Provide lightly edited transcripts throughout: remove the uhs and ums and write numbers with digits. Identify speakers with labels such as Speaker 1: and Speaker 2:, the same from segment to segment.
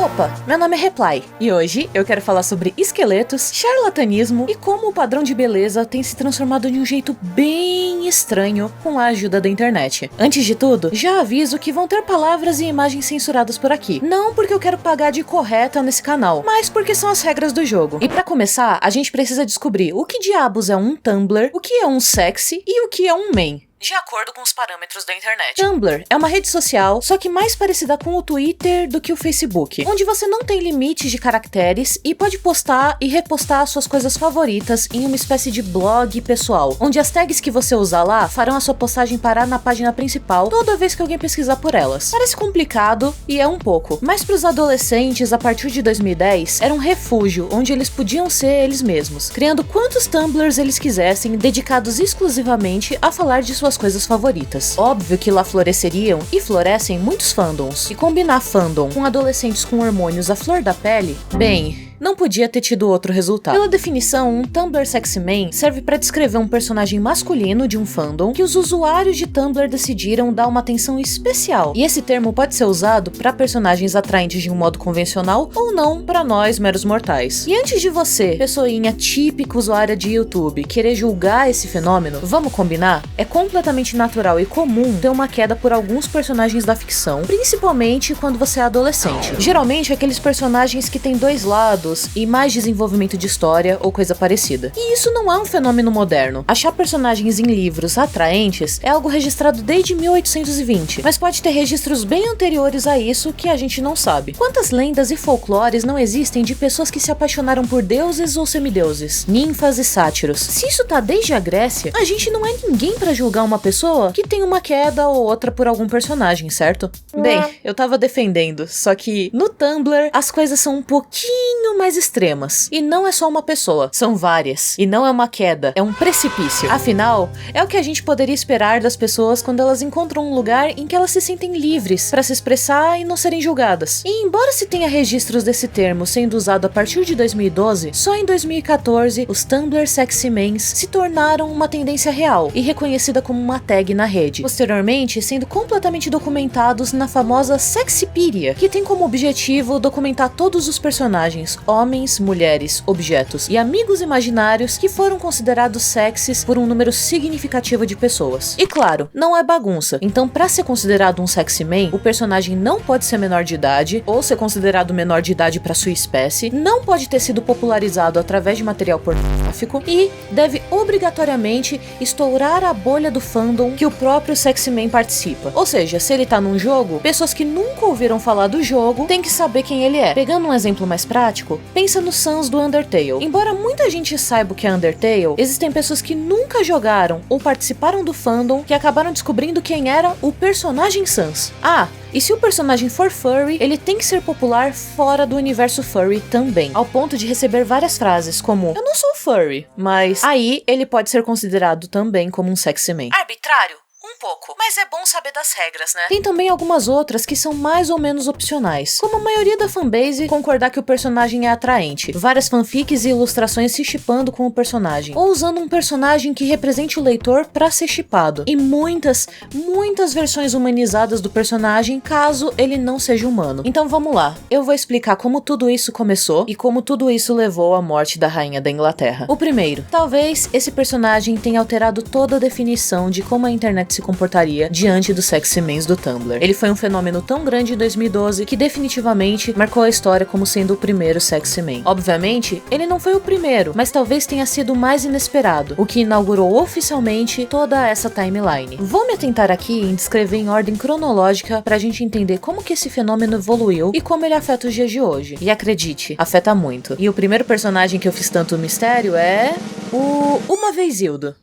Speaker 1: Opa, meu nome é Reply, e hoje eu quero falar sobre esqueletos, charlatanismo e como o padrão de beleza tem se transformado de um jeito bem estranho com a ajuda da internet. Antes de tudo, já aviso que vão ter palavras e imagens censuradas por aqui. Não porque eu quero pagar de correta nesse canal, mas porque são as regras do jogo. E pra começar, a gente precisa descobrir o que diabos é um Tumblr, o que é um sexy e o que é um main, de acordo com os parâmetros da internet. Tumblr é uma rede social, só que mais parecida com o Twitter do que o Facebook, onde você não tem limites de caracteres e pode postar e repostar suas coisas favoritas em uma espécie de blog pessoal, onde as tags que você usar lá farão a sua postagem parar na página principal toda vez que alguém pesquisar por elas. Parece complicado, e é um pouco, mas para os adolescentes, a partir de 2010, era um refúgio onde eles podiam ser eles mesmos, criando quantos Tumblrs eles quisessem, dedicados exclusivamente a falar de suas coisas favoritas. Óbvio que lá floresceriam e florescem muitos fandoms, e combinar fandom com adolescentes com hormônios à flor da pele, bem, não podia ter tido outro resultado. Pela definição, um Tumblr Sexy Man serve para descrever um personagem masculino de um fandom que os usuários de Tumblr decidiram dar uma atenção especial, e esse termo pode ser usado para personagens atraentes de um modo convencional ou não para nós, meros mortais. E antes de você, pessoinha típica usuária de YouTube, querer julgar esse fenômeno, vamos combinar? É completamente natural e comum ter uma queda por alguns personagens da ficção, principalmente quando você é adolescente. Geralmente aqueles personagens que têm dois lados e mais desenvolvimento de história ou coisa parecida. E isso não é um fenômeno moderno. Achar personagens em livros atraentes é algo registrado desde 1820, mas pode ter registros bem anteriores a isso que a gente não sabe. Quantas lendas e folclores não existem de pessoas que se apaixonaram por deuses ou semideuses, ninfas e sátiros? Se isso tá desde a Grécia, a gente não é ninguém pra julgar uma pessoa que tem uma queda ou outra por algum personagem, certo? Bem, eu tava defendendo, só que no Tumblr as coisas são um pouquinho mais extremas. E não é só uma pessoa, são várias. E não é uma queda, é um precipício. Afinal, é o que a gente poderia esperar das pessoas quando elas encontram um lugar em que elas se sentem livres para se expressar e não serem julgadas. E embora se tenha registros desse termo sendo usado a partir de 2012, só em 2014 os Tumblr Sexy Mans se tornaram uma tendência real e reconhecida como uma tag na rede, posteriormente sendo completamente documentados na famosa Sexipedia, que tem como objetivo documentar todos os personagens, homens, mulheres, objetos e amigos imaginários que foram considerados sexys por um número significativo de pessoas. E claro, não é bagunça, então pra ser considerado um sexy man, o personagem não pode ser menor de idade, ou ser considerado menor de idade pra sua espécie, não pode ter sido popularizado através de material pornográfico e deve obrigatoriamente estourar a bolha do fandom que o próprio sexy man participa. Ou seja, se ele tá num jogo, pessoas que nunca ouviram falar do jogo têm que saber quem ele é. Pegando um exemplo mais prático, pensa no Sans do Undertale. Embora muita gente saiba o que é Undertale, existem pessoas que nunca jogaram ou participaram do fandom que acabaram descobrindo quem era o personagem Sans. Ah, e se o personagem for furry, ele tem que ser popular fora do universo furry também, ao ponto de receber várias frases como "eu não sou furry", mas aí ele pode ser considerado também como um sexy man. Arbitrário? Um pouco, mas é bom saber das regras, né? Tem também algumas outras que são mais ou menos opcionais, como a maioria da fanbase concordar que o personagem é atraente, várias fanfics e ilustrações se shippando com o personagem, ou usando um personagem que represente o leitor pra ser shippado, e muitas versões humanizadas do personagem caso ele não seja humano. Então vamos lá, eu vou explicar como tudo isso começou e como tudo isso levou à morte da rainha da Inglaterra. O primeiro, talvez esse personagem tenha alterado toda a definição de como a internet se comportaria diante dos sexy mans do Tumblr. Ele foi um fenômeno tão grande em 2012 que definitivamente marcou a história como sendo o primeiro sexy man. Obviamente, ele não foi o primeiro, mas talvez tenha sido o mais inesperado, o que inaugurou oficialmente toda essa timeline. Vou me atentar aqui em descrever em ordem cronológica pra gente entender como que esse fenômeno evoluiu e como ele afeta os dias de hoje. E acredite, afeta muito. E o primeiro personagem que eu fiz tanto mistério é o Uma Vez Hildo.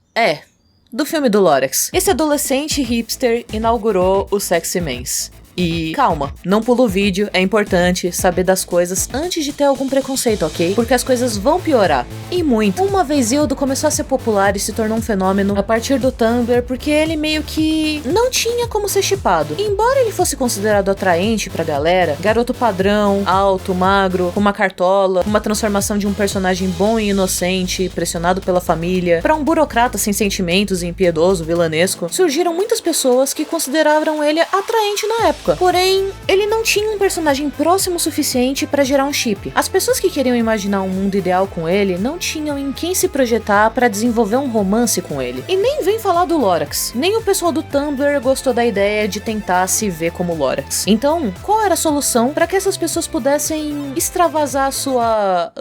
Speaker 1: Do filme do Lorax. Esse adolescente hipster inaugurou os sexy mans. E calma, não pula o vídeo, é importante saber das coisas antes de ter algum preconceito, ok? Porque as coisas vão piorar, e muito. Uma vez Hildo começou a ser popular e se tornou um fenômeno a partir do Tumblr, porque ele meio que não tinha como ser shippado. E embora ele fosse considerado atraente pra galera, garoto padrão, alto, magro, com uma cartola, uma transformação de um personagem bom e inocente, pressionado pela família, pra um burocrata sem sentimentos e impiedoso, vilanesco, surgiram muitas pessoas que consideravam ele atraente na época. época. Porém, ele não tinha um personagem próximo o suficiente pra gerar um chip. As pessoas que queriam imaginar um mundo ideal com ele não tinham em quem se projetar pra desenvolver um romance com ele. E nem vem falar do Lorax. Nem o pessoal do Tumblr gostou da ideia de tentar se ver como Lorax. Então, qual era a solução para que essas pessoas pudessem extravasar sua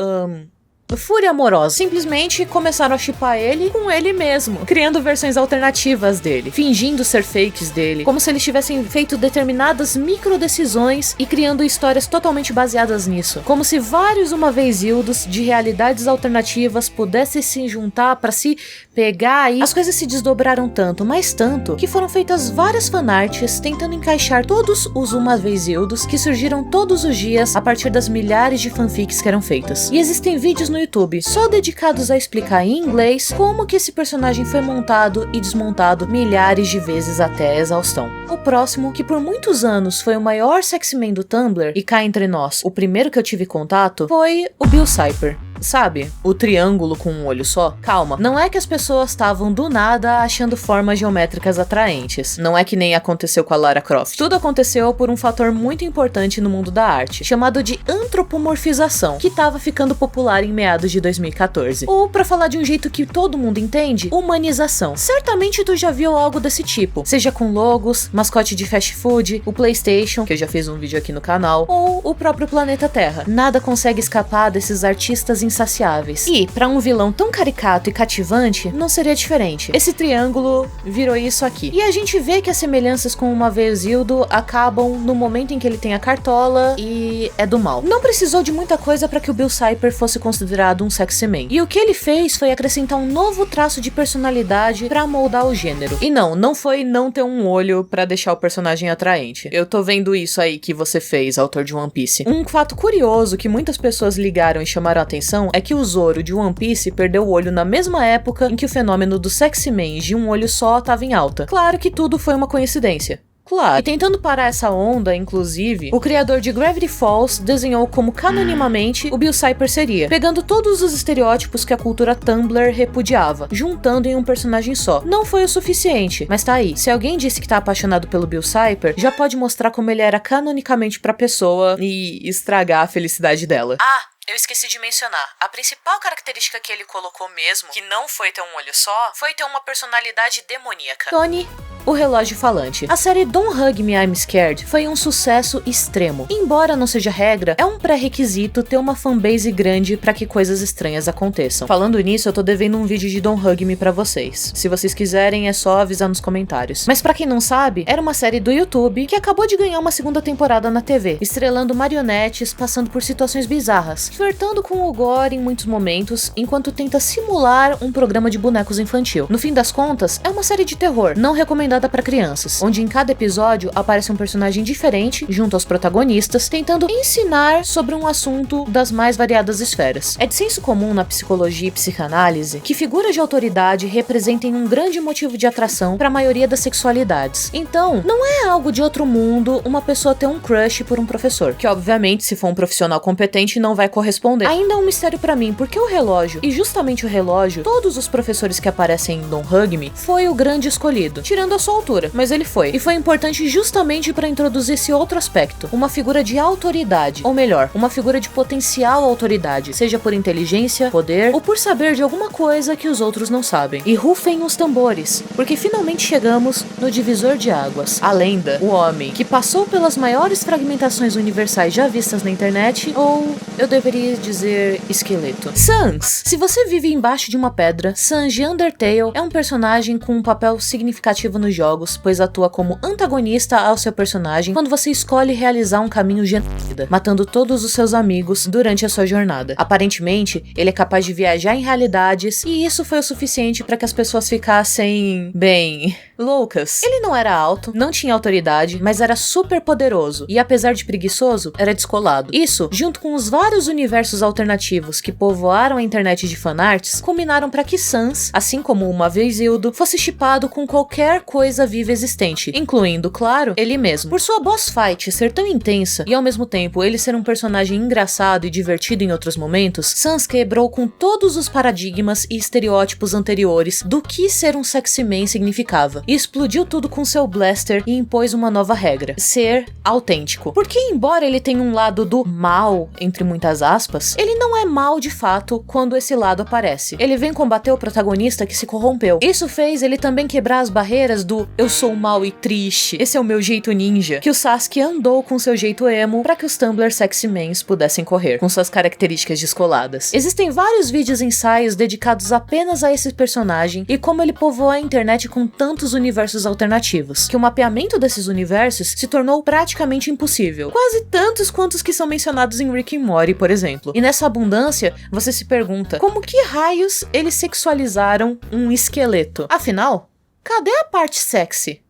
Speaker 1: fúria amorosa? Simplesmente começaram a shippar ele com ele mesmo, criando versões alternativas dele, fingindo ser fakes dele, como se eles tivessem feito determinadas microdecisões e criando histórias totalmente baseadas nisso, como se vários uma vez Hildos de realidades alternativas pudessem se juntar para se pegar, e as coisas se desdobraram tanto, mas tanto, que foram feitas várias fanarts tentando encaixar todos os uma vez Hildos que surgiram todos os dias a partir das milhares de fanfics que eram feitas. E existem vídeos no YouTube só dedicados a explicar em inglês como que esse personagem foi montado e desmontado milhares de vezes até a exaustão. O próximo, que por muitos anos foi o maior sexyman do Tumblr, e cá entre nós, o primeiro que eu tive contato, foi o Bill Cipher. Sabe? O triângulo com um olho só? Calma, não é que as pessoas estavam do nada achando formas geométricas atraentes. Não é que nem aconteceu com a Lara Croft. Tudo aconteceu por um fator muito importante no mundo da arte, chamado de antropomorfização, que estava ficando popular em meados de 2014. Ou, pra falar de um jeito que todo mundo entende, humanização. Certamente tu já viu algo desse tipo, seja com logos, mascote de fast food, o PlayStation, que eu já fiz um vídeo aqui no canal, ou o próprio planeta Terra. Nada consegue escapar desses artistas insaciáveis. E, pra um vilão tão caricato e cativante, não seria diferente. Esse triângulo virou isso aqui. E a gente vê que as semelhanças com uma vez Hildo acabam no momento em que ele tem a cartola e é do mal. Não precisou de muita coisa pra que o Bill Cipher fosse considerado um sexy man. E o que ele fez foi acrescentar um novo traço de personalidade pra moldar o gênero. E não foi não ter um olho pra deixar o personagem atraente. Eu tô vendo isso aí que você fez, autor de One Piece. Um fato curioso que muitas pessoas ligaram e chamaram a atenção é que o Zoro de One Piece perdeu o olho na mesma época em que o fenômeno do sexy man de um olho só estava em alta. Claro que tudo foi uma coincidência. Claro. E tentando parar essa onda, inclusive, o criador de Gravity Falls desenhou como canonimamente o Bill Cipher seria, pegando todos os estereótipos que a cultura Tumblr repudiava, juntando em um personagem só. Não foi o suficiente, mas tá aí. Se alguém disse que tá apaixonado pelo Bill Cipher, já pode mostrar como ele era canonicamente pra pessoa e estragar a felicidade dela. Eu esqueci de mencionar, a principal característica que ele colocou mesmo, que não foi ter um olho só, foi ter uma personalidade demoníaca. Tony, o relógio falante. A série Don't Hug Me, I'm Scared foi um sucesso extremo. Embora não seja regra, é um pré-requisito ter uma fanbase grande pra que coisas estranhas aconteçam. Falando nisso, eu tô devendo um vídeo de Don't Hug Me pra vocês. Se vocês quiserem, é só avisar nos comentários. Mas pra quem não sabe, era uma série do YouTube que acabou de ganhar uma segunda temporada na TV, estrelando marionetes passando por situações bizarras, flertando com o gore em muitos momentos, enquanto tenta simular um programa de bonecos infantil. No fim das contas, é uma série de terror, não recomendada para crianças, onde em cada episódio aparece um personagem diferente, junto aos protagonistas, tentando ensinar sobre um assunto das mais variadas esferas. É de senso comum na psicologia e psicanálise que figuras de autoridade representem um grande motivo de atração para a maioria das sexualidades. Então, não é algo de outro mundo uma pessoa ter um crush por um professor, que obviamente, se for um profissional competente, não vai corresponder. Ainda é um mistério para mim, porque o relógio, e justamente o relógio, todos os professores que aparecem em Don't Hug Me, foi o grande escolhido, tirando a sua altura, mas ele foi. E foi importante justamente para introduzir esse outro aspecto, uma figura de autoridade, ou melhor, uma figura de potencial autoridade, seja por inteligência, poder, ou por saber de alguma coisa que os outros não sabem. E rufem os tambores, porque finalmente chegamos no divisor de águas, a lenda, o homem, que passou pelas maiores fragmentações universais já vistas na internet, ou eu deveria dizer esqueleto. Sans! Se você vive embaixo de uma pedra, Sans de Undertale é um personagem com um papel significativo nos jogos, pois atua como antagonista ao seu personagem quando você escolhe realizar um caminho genocida, matando todos os seus amigos durante a sua jornada. Aparentemente, ele é capaz de viajar em realidades, e isso foi o suficiente para que as pessoas ficassem, bem, loucas. Ele não era alto, não tinha autoridade, mas era super poderoso, e apesar de preguiçoso, era descolado. Isso, junto com os vários universos alternativos que povoaram a internet de fanarts, combinaram para que Sans, assim como uma vez Hildo, fosse shippado com qualquer coisa coisa viva existente, incluindo, claro, ele mesmo. Por sua boss fight ser tão intensa e ao mesmo tempo ele ser um personagem engraçado e divertido em outros momentos, Sans quebrou com todos os paradigmas e estereótipos anteriores do que ser um sexy man significava, e explodiu tudo com seu blaster e impôs uma nova regra: ser autêntico. Porque embora ele tenha um lado do mal, entre muitas aspas, ele não é mal de fato quando esse lado aparece. Ele vem combater o protagonista que se corrompeu. Isso fez ele também quebrar as barreiras do eu sou mal e triste, esse é o meu jeito ninja, que o Sasuke andou com seu jeito emo para que os Tumblr sexy mans pudessem correr, com suas características descoladas. Existem vários vídeos e ensaios dedicados apenas a esse personagem e como ele povoou a internet com tantos universos alternativos, que o mapeamento desses universos se tornou praticamente impossível. Quase tantos quanto os que são mencionados em Rick and Morty, por exemplo. E nessa abundância, você se pergunta, como que raios eles sexualizaram um esqueleto? Afinal, cadê a parte sexy?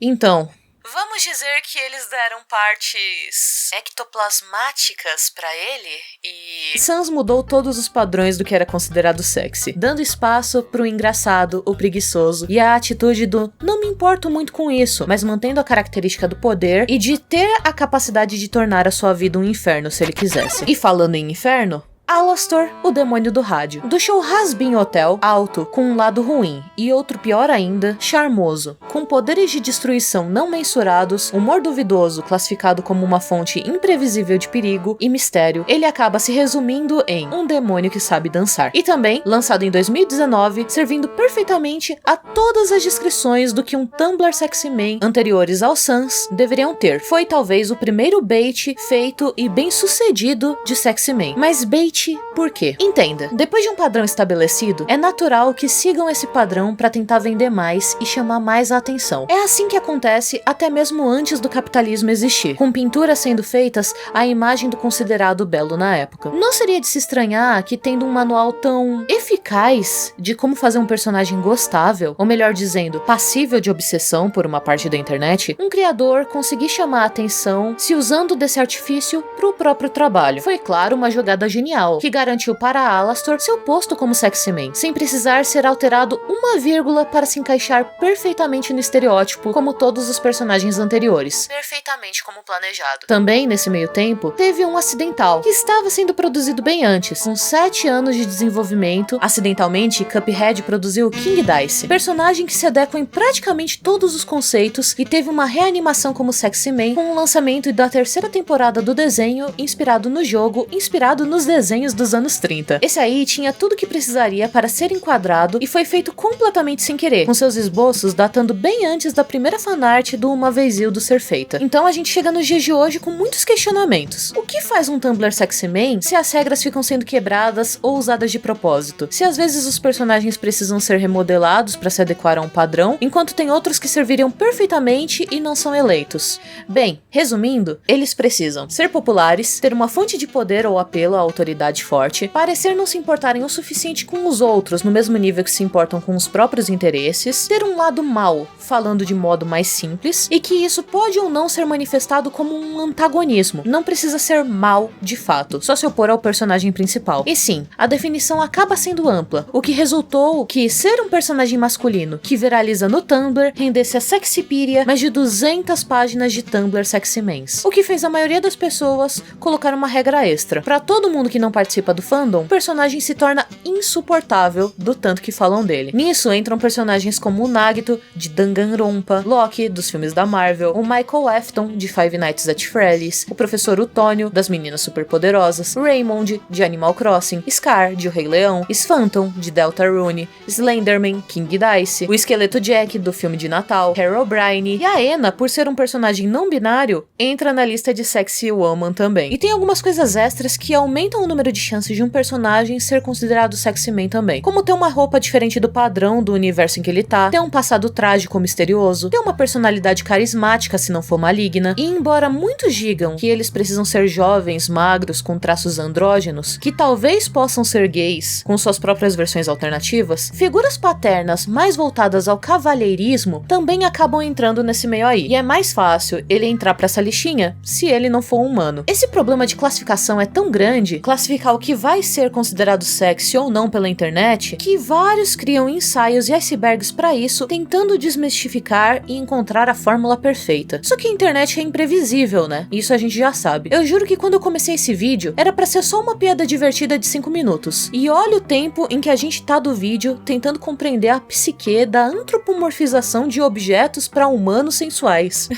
Speaker 1: Então, vamos dizer que eles deram partes ectoplasmáticas pra ele e... Sans mudou todos os padrões do que era considerado sexy, dando espaço pro engraçado, o preguiçoso e a atitude do não me importo muito com isso, mas mantendo a característica do poder e de ter a capacidade de tornar a sua vida um inferno se ele quisesse. E falando em inferno, Alastor, o demônio do rádio. Do show Hazbin Hotel, alto, com um lado ruim, e outro pior ainda, charmoso, com poderes de destruição não mensurados, humor duvidoso classificado como uma fonte imprevisível de perigo e mistério, ele acaba se resumindo em um demônio que sabe dançar. E também, lançado em 2019, servindo perfeitamente a todas as descrições do que um Tumblr sexy man anteriores ao Sans deveriam ter. Foi talvez o primeiro bait feito e bem sucedido de sexy man. Mas bait por quê? Entenda, depois de um padrão estabelecido, é natural que sigam esse padrão para tentar vender mais e chamar mais a atenção. É assim que acontece até mesmo antes do capitalismo existir, com pinturas sendo feitas à imagem do considerado belo na época. Não seria de se estranhar que, tendo um manual tão eficaz de como fazer um personagem gostável, ou melhor dizendo, passível de obsessão por uma parte da internet, um criador conseguir chamar a atenção se usando desse artifício pro próprio trabalho. Foi, claro, uma jogada genial, que garantiu para Alastor seu posto como sexy man, sem precisar ser alterado uma vírgula para se encaixar perfeitamente no estereótipo, como todos os personagens anteriores. Perfeitamente como planejado. Também, nesse meio tempo, teve um acidental, que estava sendo produzido bem antes. Com 7 anos de desenvolvimento, acidentalmente, Cuphead produziu King Dice, personagem que se adequa em praticamente todos os conceitos e teve uma reanimação como sexy man com o lançamento da 3ª temporada do desenho, inspirado no jogo, inspirado nos desenhos dos anos 30. Esse aí tinha tudo que precisaria para ser enquadrado e foi feito completamente sem querer, com seus esboços datando bem antes da primeira fanart do Uma Vez Hildo ser feita. Então a gente chega nos dias de hoje com muitos questionamentos. O que faz um Tumblr sexy man se as regras ficam sendo quebradas ou usadas de propósito? Se às vezes os personagens precisam ser remodelados para se adequar a um padrão, enquanto tem outros que serviriam perfeitamente e não são eleitos? Bem, resumindo, eles precisam ser populares, ter uma fonte de poder ou apelo à autoridade forte, parecer não se importarem o suficiente com os outros no mesmo nível que se importam com os próprios interesses, ter um lado mau, falando de modo mais simples, e que isso pode ou não ser manifestado como um antagonismo. Não precisa ser mal de fato, só se opor ao personagem principal. E sim, a definição acaba sendo ampla, o que resultou que ser um personagem masculino que viraliza no Tumblr rendesse a Sexipedia mais de 200 páginas de Tumblr sexy mans, o que fez a maioria das pessoas colocar uma regra extra. Para todo mundo que não participa do fandom, o personagem se torna insuportável do tanto que falam dele. Nisso entram personagens como o Nagito, de Danganronpa, Loki, dos filmes da Marvel, o Michael Afton, de Five Nights at Freddy's, o Professor Utônio, das Meninas Superpoderosas, Raymond, de Animal Crossing, Scar, de O Rei Leão, Sphantom, de Deltarune, Slenderman, King Dice, o Esqueleto Jack, do filme de Natal, Herobrine, e a Ena, por ser um personagem não binário, entra na lista de Sexy Woman também. E tem algumas coisas extras que aumentam o número de chances de um personagem ser considerado sexy man também, como ter uma roupa diferente do padrão do universo em que ele tá, ter um passado trágico ou misterioso, ter uma personalidade carismática se não for maligna, e embora muitos digam que eles precisam ser jovens, magros, com traços andrógenos, que talvez possam ser gays, com suas próprias versões alternativas, figuras paternas mais voltadas ao cavalheirismo também acabam entrando nesse meio aí, e é mais fácil ele entrar pra essa listinha se ele não for humano. Esse problema de classificação é tão grande, classificar o que vai ser considerado sexy ou não pela internet, que vários criam ensaios e icebergs pra isso, tentando desmistificar e encontrar a fórmula perfeita. Só que a internet é imprevisível, né? Isso a gente já sabe. Eu juro que quando eu comecei esse vídeo, era pra ser só uma piada divertida de 5 minutos. E olha o tempo em que a gente tá do vídeo tentando compreender a psique da antropomorfização de objetos pra humanos sensuais.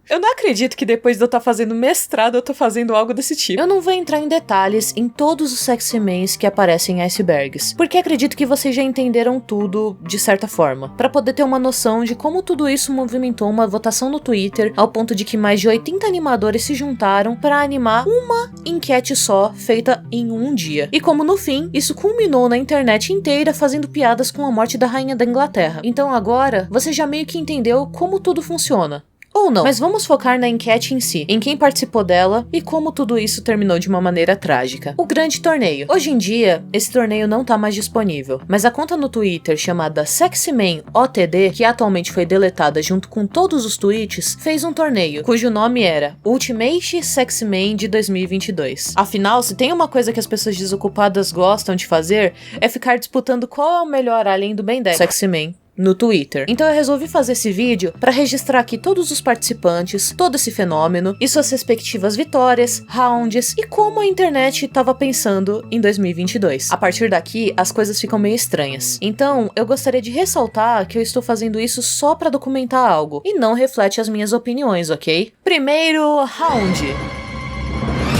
Speaker 1: Eu não acredito que depois de eu estar fazendo mestrado, eu tô fazendo algo desse tipo. Eu não vou entrar em detalhes em todos os sexy mens que aparecem em icebergs, porque acredito que vocês já entenderam tudo de certa forma, pra poder ter uma noção de como tudo isso movimentou uma votação no Twitter, ao ponto de que mais de 80 animadores se juntaram pra animar uma enquete só, feita em um dia. E como no fim, isso culminou na internet inteira fazendo piadas com a morte da rainha da Inglaterra. Então agora, você já meio que entendeu como tudo funciona. Ou não, mas vamos focar na enquete em si, em quem participou dela e como tudo isso terminou de uma maneira trágica. O grande torneio. Hoje em dia, esse torneio não tá mais disponível, mas a conta no Twitter chamada SexyManOTD, que atualmente foi deletada junto com todos os tweets, fez um torneio, cujo nome era Ultimate Sexy Man de 2022. Afinal, se tem uma coisa que as pessoas desocupadas gostam de fazer, é ficar disputando qual é o melhor além do bem 10 Sexy Man no Twitter. Então eu resolvi fazer esse vídeo para registrar aqui todos os participantes, todo esse fenômeno e suas respectivas vitórias, rounds e como a internet estava pensando em 2022. A partir daqui, as coisas ficam meio estranhas. Então, eu gostaria de ressaltar que eu estou fazendo isso só para documentar algo e não reflete as minhas opiniões, ok? Primeiro round.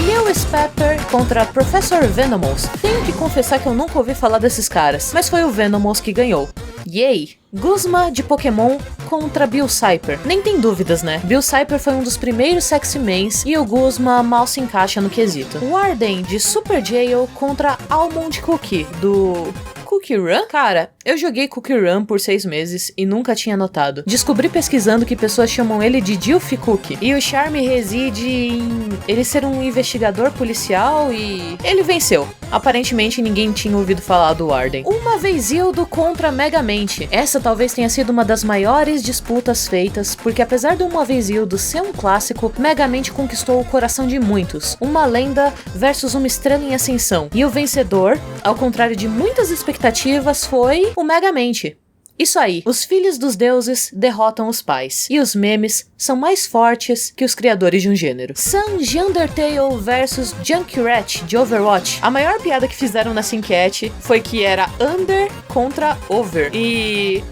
Speaker 1: Lewis Pepper contra Professor Venomous. Tenho que confessar que eu nunca ouvi falar desses caras, mas foi o Venomous que ganhou. Yay! Guzma de Pokémon contra Bill Cipher. Nem tem dúvidas, né? Bill Cipher foi um dos primeiros sexy mens e o Guzma mal se encaixa no quesito. Warden de Super Jail contra Almond Cookie do Cookie Run? Cara, eu joguei Cookie Run por 6 meses e nunca tinha notado. Descobri pesquisando que pessoas chamam ele de Dilf Cookie. E o charme reside em ele ser um investigador policial e ele venceu. Aparentemente ninguém tinha ouvido falar do Warden. Uma Vezildo contra Megamente. Essa talvez tenha sido uma das maiores disputas feitas, porque apesar do Uma Vezildo ser um clássico, Megamente conquistou o coração de muitos. Uma lenda versus uma estrela em ascensão. E o vencedor, ao contrário de muitas expectativas, foi o Megamente. Isso aí, os filhos dos deuses derrotam os pais, e os memes são mais fortes que os criadores de um gênero. Sanji Undertale versus Junkrat de Overwatch. A maior piada que fizeram nessa enquete foi que era Under contra Over. E...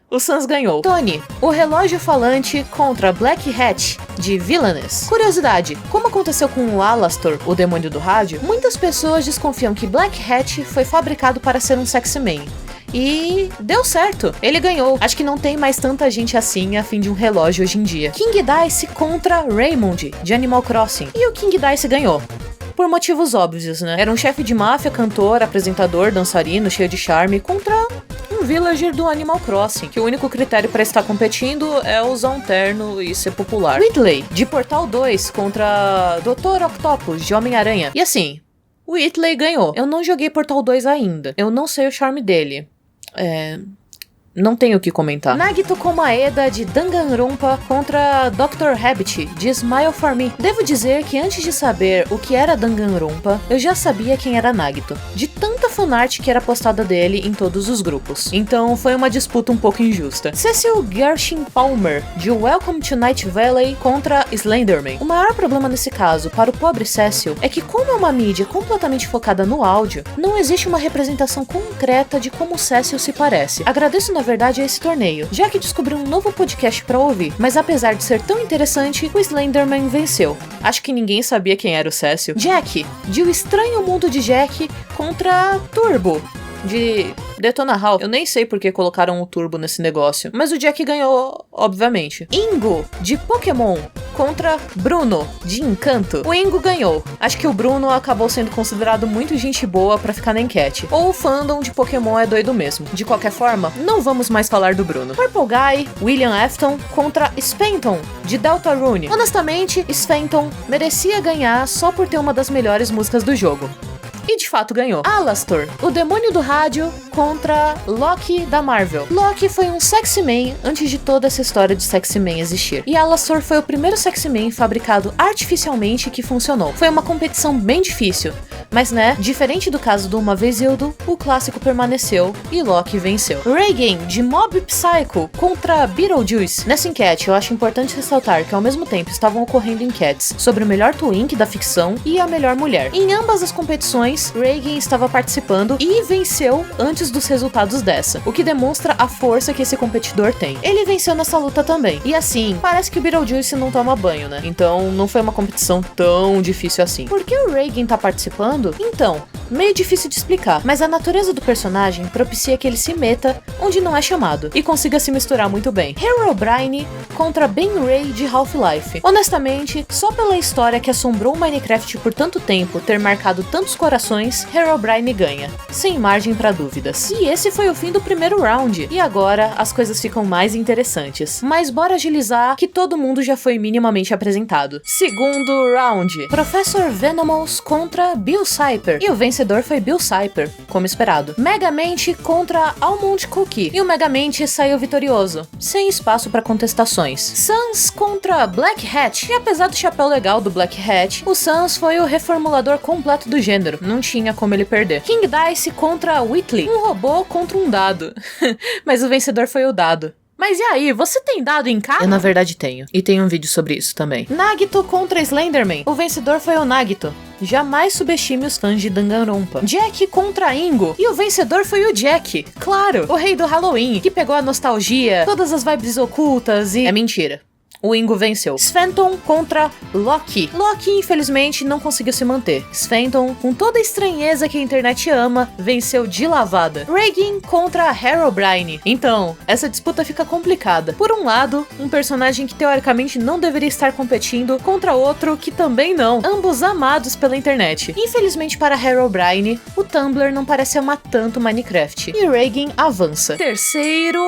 Speaker 1: o Sans ganhou. Tony, o relógio falante contra Black Hat de Villainous. Curiosidade, como aconteceu com o Alastor, o demônio do rádio, muitas pessoas desconfiam que Black Hat foi fabricado para ser um sexy man. E deu certo, ele ganhou. Acho que não tem mais tanta gente assim a fim de um relógio hoje em dia. King Dice contra Raymond de Animal Crossing. E o King Dice ganhou. Por motivos óbvios, né? Era um chefe de máfia, cantor, apresentador, dançarino, cheio de charme, contra um villager do Animal Crossing, que o único critério para estar competindo é usar um terno e ser popular. Whitley, de Portal 2, contra Dr. Octopus, de Homem-Aranha. E assim, Whitley ganhou. Eu não joguei Portal 2 ainda. Eu não sei o charme dele. Não tenho o que comentar. Nagito Komaeda de Danganronpa contra Dr. Rabbit de Smile for Me. Devo dizer que antes de saber o que era Danganronpa, eu já sabia quem era Nagito, de tanta fanart que era postada dele em todos os grupos. Então foi uma disputa um pouco injusta. Cecil Gershon Palmer de Welcome to Night Valley contra Slenderman. O maior problema nesse caso, para o pobre Cecil, é que como é uma mídia completamente focada no áudio, não existe uma representação concreta de como Cecil se parece. Agradeço na verdade a esse torneio, já que descobri um novo podcast pra ouvir, mas apesar de ser tão interessante, o Slenderman venceu. Acho que ninguém sabia quem era o Cecil. Jack, de O Estranho Mundo de Jack contra Turbo, de Detona Ralph. Eu nem sei por que colocaram o Turbo nesse negócio, mas o Jack ganhou, obviamente. Ingo, de Pokémon, contra Bruno, de Encanto. O Ingo ganhou. Acho que o Bruno acabou sendo considerado muito gente boa pra ficar na enquete. Ou o fandom de Pokémon é doido mesmo. De qualquer forma, não vamos mais falar do Bruno. Purple Guy, William Afton, contra Spenton, de Deltarune. Honestamente, Spenton merecia ganhar só por ter uma das melhores músicas do jogo. E de fato ganhou. Alastor, o demônio do rádio contra Loki da Marvel. Loki foi um sexy man antes de toda essa história de sexy man existir. E Alastor foi o primeiro sexy man fabricado artificialmente que funcionou. Foi uma competição bem difícil, mas né, diferente do caso do Uma Vez Hildo, o clássico permaneceu e Loki venceu. Reagan, de Mob Psycho, contra Beetlejuice. Nessa enquete, eu acho importante ressaltar que ao mesmo tempo estavam ocorrendo enquetes sobre o melhor twink da ficção e a melhor mulher. Em ambas as competições, Reagan estava participando e venceu antes dos resultados dessa, o que demonstra a força que esse competidor tem. Ele venceu nessa luta também. E assim, parece que o Beetlejuice não toma banho, né? Então não foi uma competição tão difícil assim. Por que o Reagan tá participando? Então, meio difícil de explicar, mas a natureza do personagem propicia que ele se meta onde não é chamado e consiga se misturar muito bem. Herobrine contra Ben Ray de Half-Life. Honestamente, só pela história que assombrou o Minecraft por tanto tempo ter marcado tantos corações, Herobrine ganha, sem margem pra dúvidas. E esse foi o fim do primeiro round, e agora as coisas ficam mais interessantes. Mas bora agilizar que todo mundo já foi minimamente apresentado. Segundo round, Professor Venomous contra Bill Cipher, e o vencedor foi Bill Cipher, como esperado. Megamente contra Almond Cookie, e o Megamente saiu vitorioso, sem espaço para contestações. Sans contra Black Hat, e apesar do chapéu legal do Black Hat, o Sans foi o reformulador completo do gênero, não tinha como ele perder. King Dice contra Whitley, um robô contra um dado, mas o vencedor foi o dado. Mas e aí, você tem dado em casa? Eu na verdade tenho, e tem um vídeo sobre isso também. Nagito contra Slenderman, o vencedor foi o Nagito. Jamais subestime os fãs de Danganronpa. Jack contra Ingo, e o vencedor foi o Jack. Claro, o rei do Halloween, que pegou a nostalgia, todas as vibes ocultas e... É mentira. O Ingo venceu. Sventon contra Loki. Loki, infelizmente, não conseguiu se manter. Sventon, com toda a estranheza que a internet ama, venceu de lavada. Reagan contra Herobrine. Então, essa disputa fica complicada. Por um lado, um personagem que teoricamente não deveria estar competindo contra outro que também não. Ambos amados pela internet. Infelizmente para Herobrine, o Tumblr não parece amar tanto Minecraft. E Reagan avança. Terceiro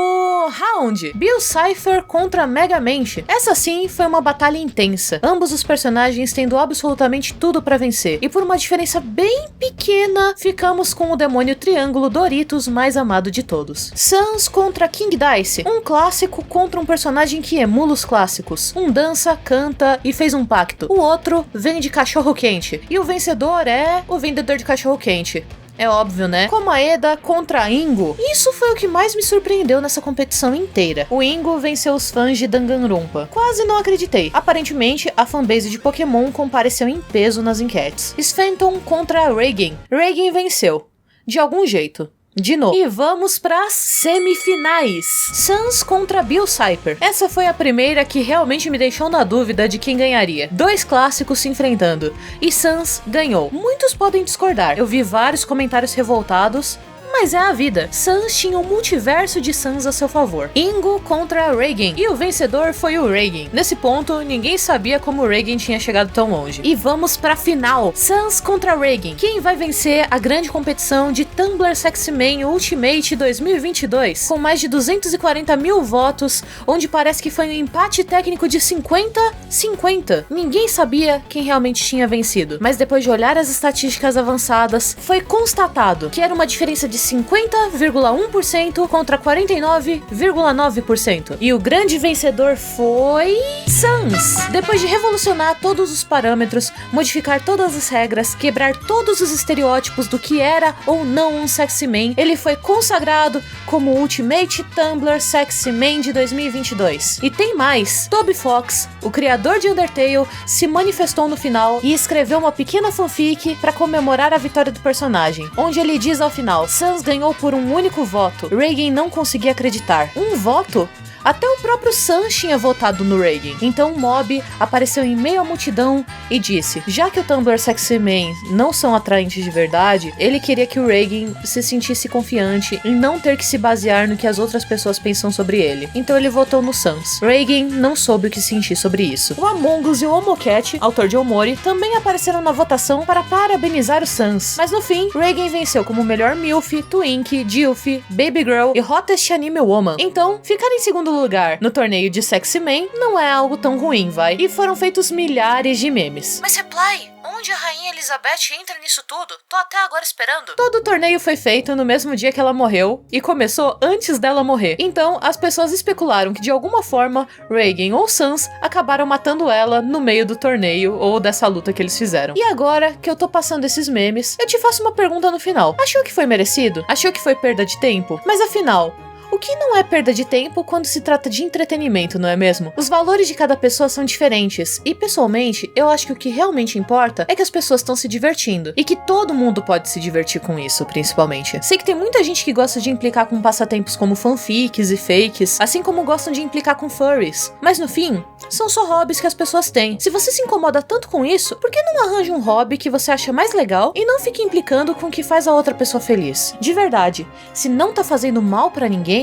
Speaker 1: round. Bill Cipher contra Megamente. Essa sim foi uma batalha intensa, ambos os personagens tendo absolutamente tudo pra vencer, e por uma diferença bem pequena, ficamos com o demônio triângulo Doritos mais amado de todos. Sans contra King Dice, um clássico contra um personagem que emula os clássicos. Um dança, canta e fez um pacto. O outro vende cachorro quente, e o vencedor é o vendedor de cachorro quente. É óbvio, né? Komaeda contra Ingo. Isso foi o que mais me surpreendeu nessa competição inteira. O Ingo venceu os fãs de Danganronpa. Quase não acreditei. Aparentemente, a fanbase de Pokémon compareceu em peso nas enquetes. Sventon contra Reagan. Reagan venceu. De algum jeito. De novo. E vamos para semifinais. Sans contra Bill Cipher. Essa foi a primeira que realmente me deixou na dúvida de quem ganharia. Dois clássicos se enfrentando. E Sans ganhou. Muitos podem discordar. Eu vi vários comentários revoltados. Mas é a vida. Sans tinha um multiverso de Sans a seu favor. Ingo contra Reagan. E o vencedor foi o Reagan. Nesse ponto, ninguém sabia como o Reagan tinha chegado tão longe. E vamos pra final. Sans contra Reagan. Quem vai vencer a grande competição de Tumblr Sexy Man Ultimate 2022? Com mais de 240 mil votos, onde parece que foi um empate técnico de 50-50. Ninguém sabia quem realmente tinha vencido. Mas depois de olhar as estatísticas avançadas, foi constatado que era uma diferença de 50,1% contra 49,9%. E o grande vencedor foi... Sans! Depois de revolucionar todos os parâmetros, modificar todas as regras, quebrar todos os estereótipos do que era ou não um sexy man, ele foi consagrado como o Ultimate Tumblr Sexy Man de 2022. E tem mais! Toby Fox, o criador de Undertale, se manifestou no final e escreveu uma pequena fanfic para comemorar a vitória do personagem, onde ele diz ao final: Sans ganhou por um único voto. Reagan não conseguia acreditar. Um voto? Até o próprio Sans tinha votado no Reagan. Então o Mob apareceu em meio à multidão e disse: já que o Tumblr Sexy Man não são atraentes de verdade, ele queria que o Reagan se sentisse confiante em não ter que se basear no que as outras pessoas pensam sobre ele. Então ele votou no Sans. Reagan não soube o que sentir sobre isso. O Among Us e o Omocat, autor de Omori, também apareceram na votação para parabenizar o Sans. Mas no fim, Reagan venceu como melhor MILF, Twink, DILF, Baby Girl e Hottest Anime Woman. Então, ficar em segundo lugar no torneio de Sexy Man não é algo tão ruim, vai? E foram feitos milhares de memes.
Speaker 2: Mas Reply, onde
Speaker 1: Onde a Rainha Elizabeth entra nisso tudo? Tô até agora esperando. Todo o torneio foi feito no mesmo dia que ela morreu e começou antes dela morrer. Então, as pessoas especularam que de alguma forma Rhaegar ou Sansa acabaram matando ela no meio do torneio ou dessa luta que eles fizeram. E agora que eu tô passando esses memes, eu te faço uma pergunta no final. Achou que foi merecido? Achou que foi perda de tempo? Mas afinal, o que não é perda de tempo quando se trata de entretenimento, não é mesmo? Os valores de cada pessoa são diferentes e, pessoalmente, eu acho que o que realmente importa é que as pessoas estão se divertindo e que todo mundo pode se divertir com isso, principalmente. Sei que tem muita gente que gosta de implicar com passatempos como fanfics e fakes, assim como gostam de implicar com furries, mas no fim, são só hobbies que as pessoas têm. Se você se incomoda tanto com isso, por que não arranja um hobby que você acha mais legal e não fique implicando com o que faz a outra pessoa feliz? De verdade, se não tá fazendo mal pra ninguém,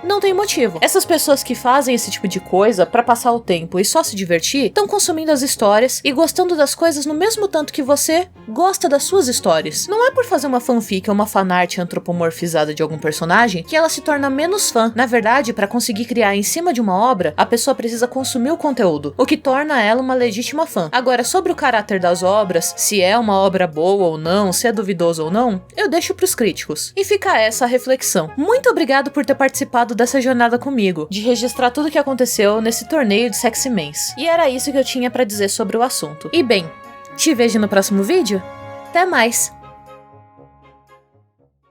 Speaker 1: não tem motivo. Essas pessoas que fazem esse tipo de coisa pra passar o tempo e só se divertir, estão consumindo as histórias e gostando das coisas no mesmo tanto que você gosta das suas histórias. Não é por fazer uma fanfic ou uma fanart antropomorfizada de algum personagem que ela se torna menos fã. Na verdade, pra conseguir criar em cima de uma obra, a pessoa precisa consumir o conteúdo, o que torna ela uma legítima fã. Agora, sobre o caráter das obras, se é uma obra boa ou não, se é duvidoso ou não, eu deixo pros críticos. E fica essa a reflexão. Muito obrigado por ter participado dessa jornada comigo, de registrar tudo o que aconteceu nesse torneio de Sexy Mens. E era isso que eu tinha pra dizer sobre o assunto. E bem, te vejo no próximo vídeo? Até mais!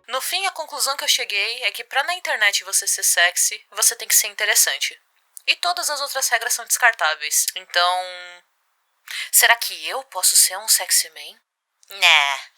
Speaker 1: No fim, a conclusão que eu cheguei é que pra na internet você ser sexy, você tem que ser interessante. E todas as outras regras são descartáveis. Então... será que eu posso ser um sexy man? Né.